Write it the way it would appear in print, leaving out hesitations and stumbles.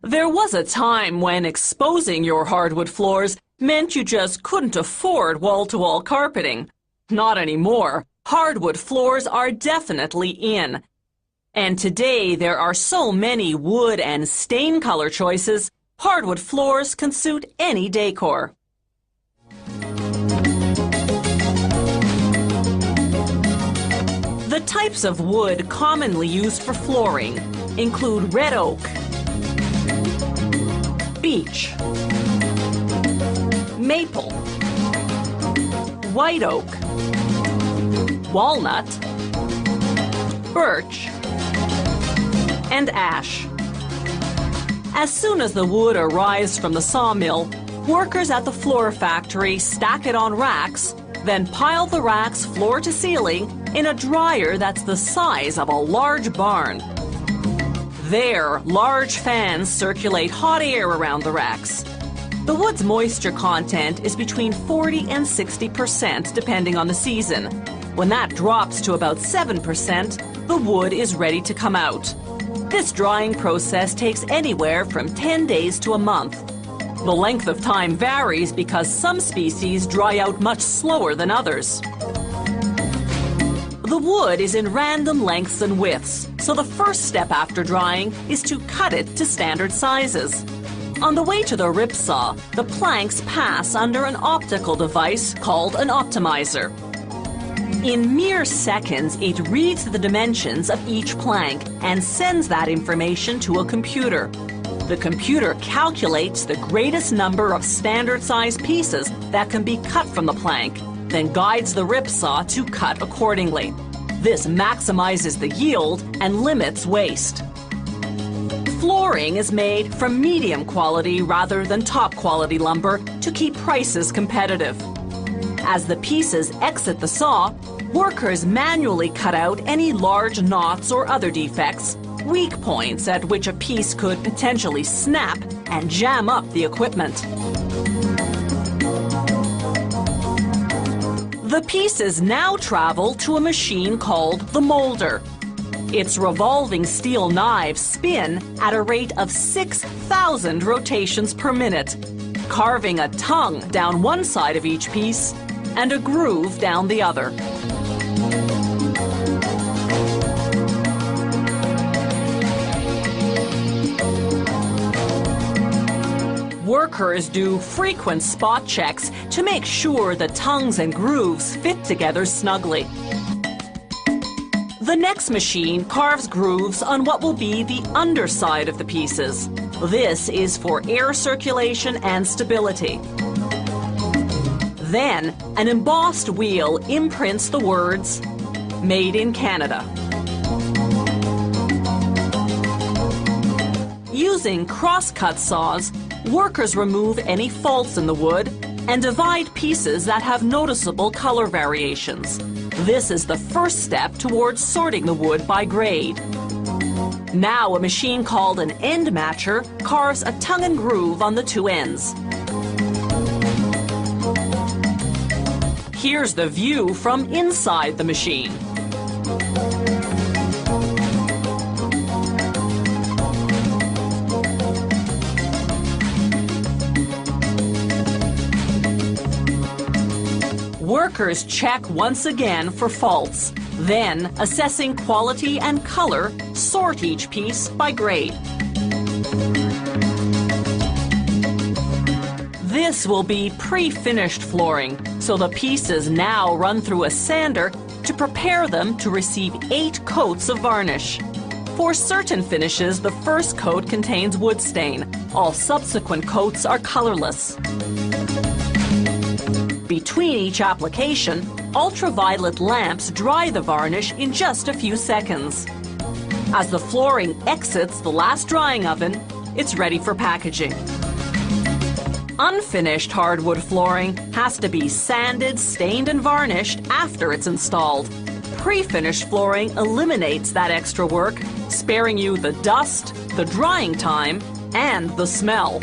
There was a time when exposing your hardwood floors meant you just couldn't afford wall-to-wall carpeting. Not anymore. Hardwood floors are definitely in. And today there are so many wood and stain color choices, hardwood floors can suit any decor. The types of wood commonly used for flooring include red oak, beech, maple, white oak, walnut, birch, and ash. As soon as the wood arrives from the sawmill, workers at the floor factory stack it on racks, then pile the racks floor to ceiling in a dryer that's the size of a large barn. There, large fans circulate hot air around the racks. The wood's moisture content is between 40 and 60% depending on the season. When that drops to about 7%, the wood is ready to come out. This drying process takes anywhere from 10 days to a month. The length of time varies because some species dry out much slower than others. The wood is in random lengths and widths, so the first step after drying is to cut it to standard sizes. On the way to the rip saw, the planks pass under an optical device called an optimizer. In mere seconds, it reads the dimensions of each plank and sends that information to a computer. The computer calculates the greatest number of standard-sized pieces that can be cut from the plank, then guides the rip saw to cut accordingly. This maximizes the yield and limits waste. Flooring is made from medium quality rather than top quality lumber to keep prices competitive. As the pieces exit the saw, workers manually cut out any large knots or other defects, weak points at which a piece could potentially snap and jam up the equipment. The pieces now travel to a machine called the molder. Its revolving steel knives spin at a rate of 6,000 rotations per minute, carving a tongue down one side of each piece and a groove down the other. Workers do frequent spot checks to make sure the tongues and grooves fit together snugly. The next machine carves grooves on what will be the underside of the pieces. This is for air circulation and stability. Then, an embossed wheel imprints the words, "Made in Canada." Using cross-cut saws, workers remove any faults in the wood and divide pieces that have noticeable color variations. This is the first step towards sorting the wood by grade. Now a machine called an end matcher carves a tongue and groove on the two ends. Here's the view from inside the machine. Workers check once again for faults. Then, assessing quality and color, sort each piece by grade. This will be pre-finished flooring, so the pieces now run through a sander to prepare them to receive 8 coats of varnish. For certain finishes, the first coat contains wood stain. All subsequent coats are colorless. Between each application, ultraviolet lamps dry the varnish in just a few seconds. As the flooring exits the last drying oven, it's ready for packaging. Unfinished hardwood flooring has to be sanded, stained, and varnished after it's installed. Pre-finished flooring eliminates that extra work, sparing you the dust, the drying time, and the smell.